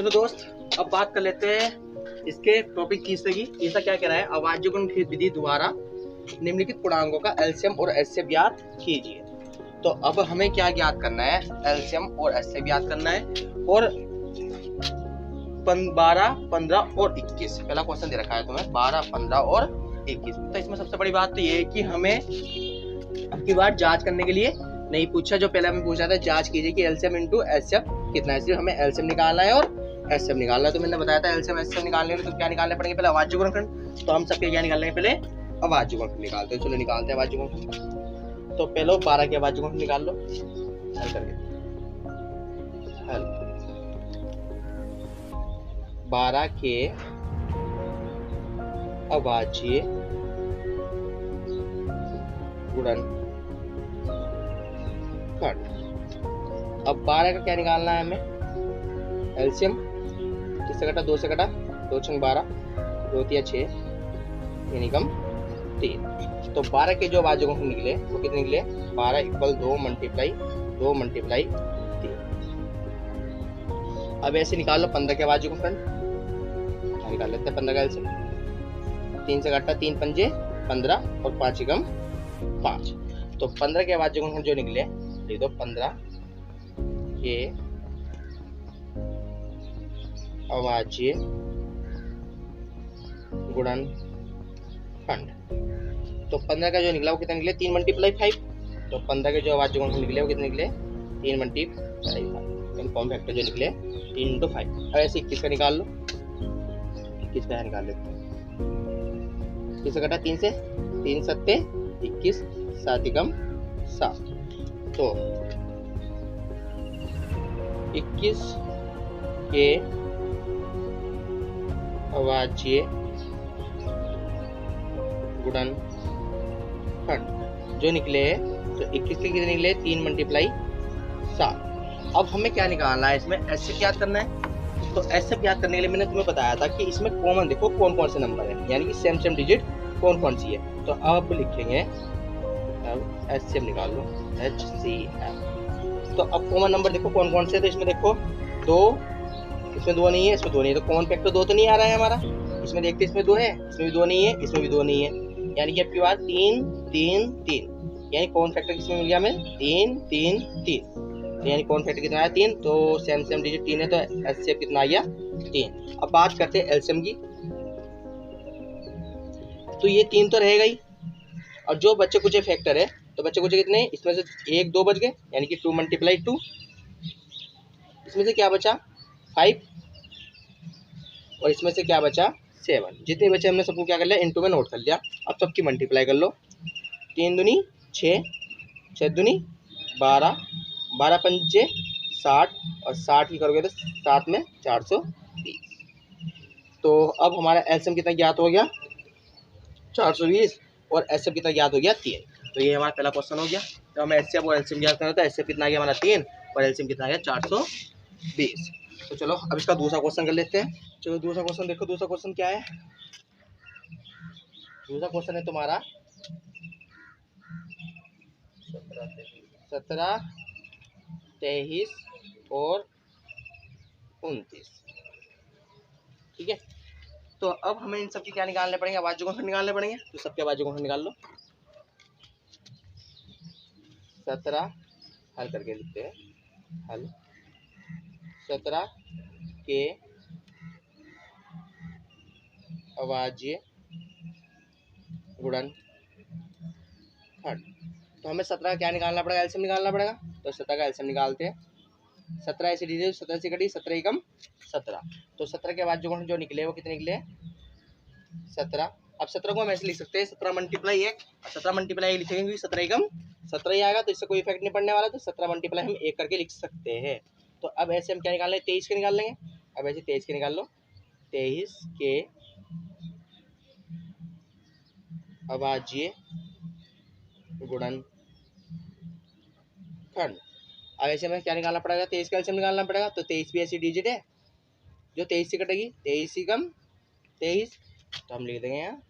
चलो दोस्त, अब बात कर लेते हैं इसके टॉपिक तीसरे की। तीसरा क्या कह रहा है, अभाज्य गुण विधि द्वारा निम्नलिखित पूर्णांकों का एलसीएम और एचसीएफ ज्ञात कीजिए। तो अब हमें क्या ज्ञात करना है, एलसीएम और एचसीएफ ज्ञात करना है। और 12, 15 और 21 पहला क्वेश्चन दे रखा है तुम्हें, 12, 15 और 21। तो इसमें सबसे बड़ी बात तो ये है कि हमें अब की बार जांच करने के लिए नहीं पूछा, जो पहले हमें पूछा था जांच कीजिए कि एलसीएम इंटू एचसीएफ कितना है। इसलिए हमें एलसीएम निकालना है और एचसीएफ निकालना है। तो मैंने बताया था एलसीएम एचसीएफ निकालने के लिए तो क्या निकालने पड़ेंगे, पहले अभाज्य गुणनखंड। तो हम सबके क्या निकालने पहले अभाज्य गुणनखंड निकालते हैं। चलो निकालते हैं अभाज्य गुणनखंड। तो पहले 12 के अभाज्य गुणनखंड निकाल लो, हल करके हल 12 के अभाज्य गुणनखंड। अब 12 का क्या निकालना है हमें, एलसीएम। 3 से कटा 2 से कटा 2 छंग 12, 2 तिया 6, यानी कम 3। तो 12 के जो अभाज्य गुणनखंड निकले वो कितने निकले, 12 इक्वल 2 मल्टीप्लाई 3। अब ऐसे निकाल लो 15 के अभाज्य गुणनखंड। निकाल लेते हैं 15 का एलसीएम। 3 से काटा 3 पंजे 15 और 5 एकम 5। तो 15 के अभाज्य गुणनखंड जो निकले लिख दो 15 के अभाज्य गुणनखंड। तो 15 का जो निकला वो कितना निकले, 3 मल्टीप्लाई 5। तो 15 के जो अभाज्य गुणनखंड निकले वो कितने निकले, 3 मल्टीप्लाई 5। कॉमन फैक्टर जो निकले 3 इंटू 5। अब ऐसे 21 का निकाल लो, 21 का निकाल लेते हैं। 21 कटा 3 से 3 सत्ते 21, 7 एकम 7। तो 21 के अभाज्य गुणनखंड जो निकले, तो 21 के कितने निकले, 3 मल्टीप्लाई 7। अब हमें क्या निकालना है, इसमें एचसीएफ ज्ञात करना है। तो एचसीएफ ज्ञात करने के लिए मैंने तुम्हें बताया था कि इसमें कॉमन देखो कौन कौन से नंबर है, यानी कि सेम डिजिट कौन कौन सी है। तो अब लिखेंगे, अब एचसीएफ निकाल लो, एचसीएफ। तो अब कॉमन नंबर देखो कौन कौन से, तो इसमें देखो 2, इसमें 2 नहीं है, इसमें 2 नहीं है। तो कॉमन फैक्टर 2 तो नहीं आ रहा है हमारा। इसमें देखते इसमें 2 है, इसमें भी 2 नहीं है, इसमें भी 2 नहीं है, यानी कि आपकी बात 3 3 3। यानी कॉमन फैक्टर किसमें मिल गया हमें, 3 3 3। यानी कॉमन फैक्टर कितना आया, 3। तो सेम डिजिट 3 है, तो एचसीएफ कितना आ गया, 3। अब बात करते हैं एलसीएम की। तो ये 3 तो रहेगा ही, और जो बच्चे कुछ फैक्टर है तो बच्चे कुछ कितने, इसमें से 1 2 बच गए, यानी कि 2 मल्टीप्लाई 2। इसमें से क्या बचा 5, और इसमें से क्या बचा 7। जितने बचे हमने सबको क्या कर लिया, इनटू में नोट कर लिया। अब सबकी मल्टीप्लाई कर लो, 3 दूनी 6, 6 दूनी 12, 12 पंजे 60, और 60 की करोगे तो 7 में 420। तो अब हमारा एलसीएम कितना ज्ञात हो गया, 420, और एचसीएफ कितना ज्ञात हो गया, 3। तो ये हमारा पहला क्वेश्चन हो गया। तो हमें एचसीएफ और एलसीएम ज्ञात करना था। एचसीएफ कितना आ गया हमारा 3, और एलसीएम कितना आ गया 420। तो चलो अब इसका दूसरा क्वेश्चन कर लेते हैं। चलो दूसरा क्वेश्चन देखो, दूसरा क्वेश्चन क्या है। दूसरा क्वेश्चन है तुम्हारा 17, 23 और 29। ठीक है, तो अब हमें इन सबके क्या निकालने पड़ेंगे, अभाज्य गुणनखंड निकालने पड़ेंगे। तो सबके अभाज्य गुणनखंड निकाल लो। 17 हल करके लिखते हैं, हल 17 के अभाज्य गुणनखंड। तो हमें 17 का क्या निकालना पड़ेगा, एलसीएम निकालना पड़ेगा। तो 17 का एलसीएम निकालते हैं। 17 ऐसे दीजिए, 17 से कटी 17 एकम 17। तो 17 के बाद जो निकले वो कितने निकले, 17। अब 17 को हम ऐसे लिख सकते हैं, 17 मल्टीप्लाई 1। 17 मल्टीप्लाई 1 लिखेंगे क्योंकि 17 एकम 17 ही आएगा, तो इससे कोई इफेक्ट नहीं पड़ने वाला। तो 17 मल्टीप्लाई हम 1 करके लिख सकते हैं। तो अब ऐसे हम क्या निकाल लें, 23 के निकाल लेंगे। अब ऐसे 23 के निकाल लो, 23 के अभाज्य गुणनखंड। अब ऐसे में क्या निकालना पड़ेगा, 23 का एलसीएम निकालना पड़ेगा। तो 23 भी ऐसी डिजिट है जो 23 से कटेगी, 23 एकम 23। तो हम लिख देंगे यहाँ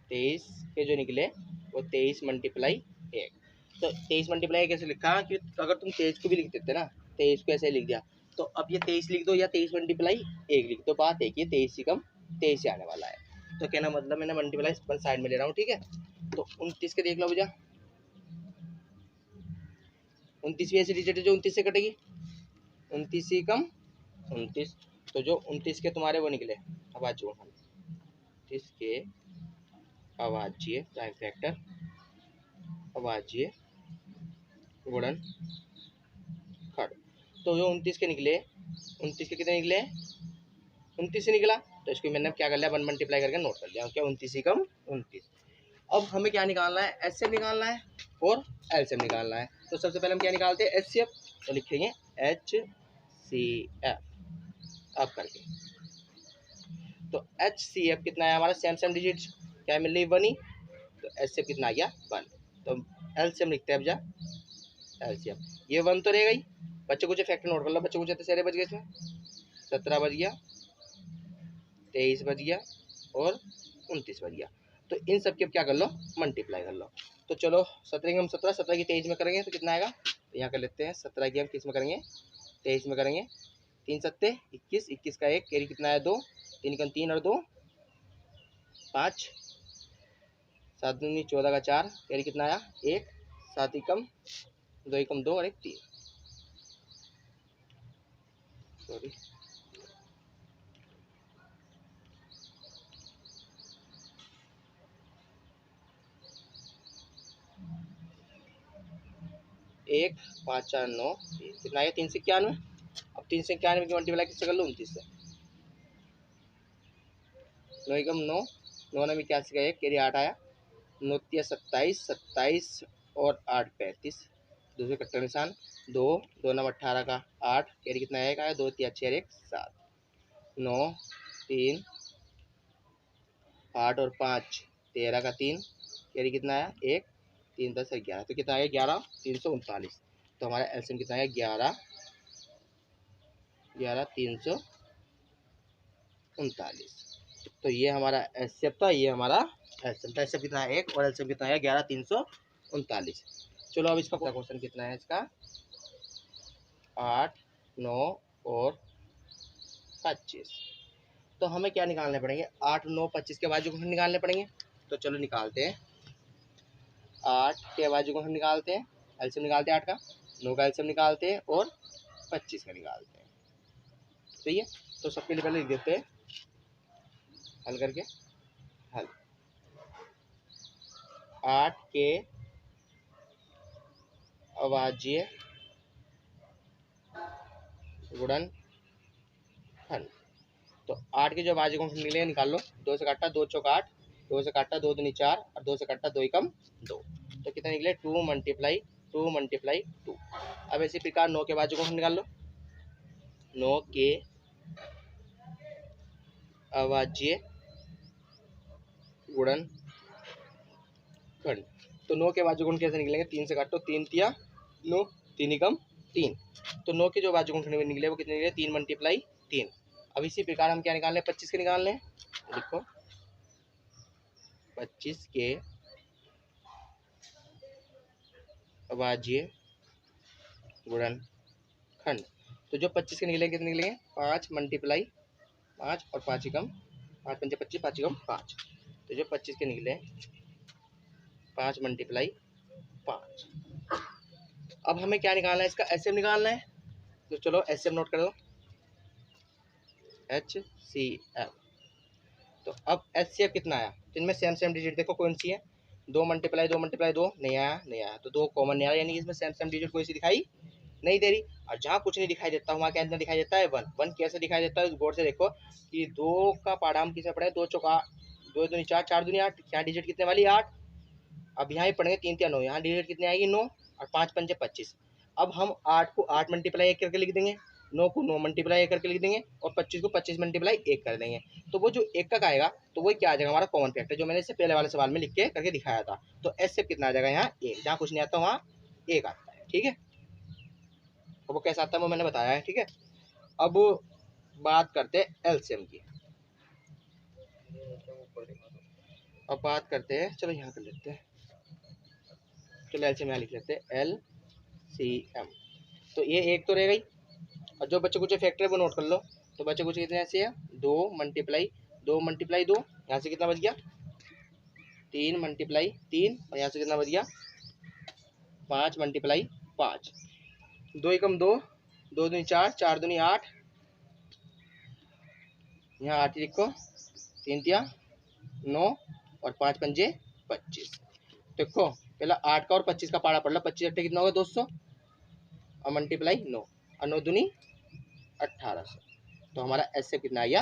23 के जो निकले वो 23 मल्टीप्लाई 1। तो 23 मल्टीप्लाई कैसे लिखा कि अगर तुम 23 को भी लिख देते ना, 23 को ऐसे लिख दिया तो अब ये 23 लिख दो या 23 मल्टीप्लाई 1 लिख दो, बात एक ही 23 से कम 23 से आने वाला है। तो कहना मतलब मैंने मल्टीप्लाई वन साइड में ले रहा हूँ, ठीक है। तो 29 के देख लो भैया, 29 भी ऐसी डिजिट है जो 29 से कटेगी, 29 ही कम 29, तो जो 29 के तुम्हारे वो निकले अभाज्य गुणनफल, 29 के अभाज्य प्राइम फैक्टर अभाज्य गुणनफल, तो जो 29 के निकले, 29 के कितने निकले, 29 से निकला, तो इसको मैंने क्या कर लिया, 1 मल्टीप्लाई करके नोट कर लिया, क्या 29 ही कम 29। अब हमें क्या निकालना है, एचसीएफ निकालना है और एलसीएम निकालना है। तो सबसे पहले हम क्या निकालते हैं, एचसीएफ, तो लिखेंगे एचसीएफ अब करके। तो एचसीएफ कितना है हमारा, सेम सेम डिजिट क्या मिल रही 1 ही, तो एचसीएफ कितना आ गया 1। तो एलसीएम लिखते हैं अब जा, एलसीएम ये 1 तो रह गई, बच्चे कुछ फैक्टर नोट कर लो, बच्चे कुछ सारे बच गए इसमें, 17 बच गया, 23 बच गया और 29 बच गया। तो इन सब के अब क्या कर लो, मल्टीप्लाई कर लो। तो चलो 17 की हम 17 की 23 में करेंगे तो कितना आएगा, तो यहाँ कर लेते हैं, 17 की हम किस में करेंगे, 23 में करेंगे, 3 सत्ते 21, 21 का 1 कैरी कितना है 2, 3 का 3 और 2 5, 7 दूनी 14 का 4 कैरी कितना आया 1, 7 एकम 2 एकम 2 और 1 3, सॉरी 1 5 4 9 कितना आया 3 से 91। अब 3 से 91 की मल्टीप्लाई किससे कर लो, 29 से, 9 एकम 9, 9 में 81 का 1 कैरी 8 आया, 9 तिया 27, 27 और 8 35, दूसरे कट्टर निशान 2, 2 नम 18 का 8 कैरी कितना आएगा, 2 तिया 6 1 7, 9 3 8 और 5 13 का 3 कैरी कितना आया 1, 3 10 11, तो कितना आया 11 339। तो हमारा एलसीएम कितना है 11 11 339। तो ये हमारा एचसीएफ था, ये हमारा एलसीएम था। एचसीएफ कितना है 1 और एलसीएम कितना है 11 339। चलो अब इसका क्वेश्चन कितना है, इसका 8 9 और 25। तो हमें क्या निकालने पड़ेंगे, 8 9 25 के बाजू को निकालने पड़ेंगे। तो चलो निकालते हैं, 8 के बाजू को हम निकालते हैं, एलसीएम निकालते हैं 8 का, 9 का एलसीएम निकालते हैं और 25 का निकालते हैं। सही है, तो सबके लिए पहले लिख देते हैं हल करके, हल 8 के अभाज्य गुणनफल। तो 8 के जो अभाज्य गुणनफल निकले निकाल लो, 2 से काटा 2 चौक 8, 2 से काटा 2 दूनी 4 और 2 से काटा 2 एकम 2, तो कितना निकले 2 मल्टीप्लाई 2। अब इसी प्रकार 9 के अभाज्य गुणनफल निकाल लो, 9 के अभाज्य गुणनफल। तो 9 के अभाज्य गुण कैसे निकलेंगे, 3 से काटो 3 तिया 9, 3 एकम 3, तो 9 के जो अभाज्य गुणनफल निकले वो कितने निकले 3 मल्टीप्लाई 3। अब इसी प्रकार हम क्या निकाल रहे हैं, 25 के निकाल रहे हैं, तो देखो 25 के अभाज्य गुणनखंड। तो जो 25 के निकलेंगे कितने निकलेंगे 5 मल्टीप्लाई 5 और 5 एकम 5 पंचे 25, 5 एकम 5, तो जो 25 के निकले 5 मल्टीप्लाई 5। अब हमें क्या निकालना है, इसका एचसीएफ निकालना है। तो चलो एचसीएफ नोट कर दो, एचसीएफ। तो अब एचसीएफ कितना आया, तो इनमें सेम सेम डिजिट देखो कौन सी है, 2 मल्टीप्लाई 2 मल्टीप्लाई 2 नहीं आया, तो 2 कॉमन नहीं आ रहा, यानी इसमें सेम सेम डिजिट कोई सी दिखाई नहीं दे रही। और जहाँ कुछ नहीं दिखाई देता वहाँ क्या दिखाई देता है 1। 1 कैसे दिखाई देता है, गौर से देखो कि 2 का पाढ़ा किसे पड़े, 2 चौका 2 दूनी 4, 4 दूनी 8, यहाँ डिजिट कितने वाली 8। अब यहाँ ही पढ़ेंगे 3 3 9, यहाँ डिजिट कितनी आएगी 9 और 5 पंचे 25। अब हम 8 को 8 मल्टीप्लाई 1 करके लिख देंगे, 9 को 9 मल्टीप्लाई 1 करके लिख देंगे और 25 को 25 मल्टीप्लाई 1 कर देंगे। तो वो जो 1 का आएगा तो वो क्या आ जाएगा हमारा कॉमन फैक्टर, जो मैंने इससे पहले वाले सवाल में लिख के करके दिखाया था। तो एस से कितना आ जाएगा यहाँ 1, जहाँ कुछ नहीं आता वहाँ 1 आता है, ठीक है। तो वो कैसा आता है वो मैंने बताया है, ठीक है। अब बात करते हैं एलसीएम की, अब बात करते हैं, चलो यहाँ कर लेते हैं, चलो एलसीएम यहाँ लिख लेते हैं एल सी एम। तो ये 1 तो रह गई, और जो बच्चे कुछ फैक्टर है वो नोट कर लो। तो बच्चे कुछ कितने ऐसे है 2 मल्टीप्लाई 2, यहाँ से कितना बच गया 3 मल्टीप्लाई 3, और यहाँ से कितना बच गया 5 मल्टीप्लाई 5। 2 एकम 2, 2 दूनी 4, 4 दूनी 8, यहाँ 8 ही लिखो, 3 तिया 9 और 5 पंजे 25। देखो पहला 8 का और 25 का पाड़ा पड़ ला, 25 अट्ठे कितना होगा 200, और मल्टीप्लाई 9, और 9 दूनी 1800। तो हमारा ऐसे कितना आ गया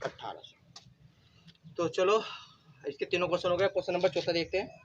1800। तो चलो इसके तीनों क्वेश्चन हो गए। क्वेश्चन नंबर 4 देखते हैं।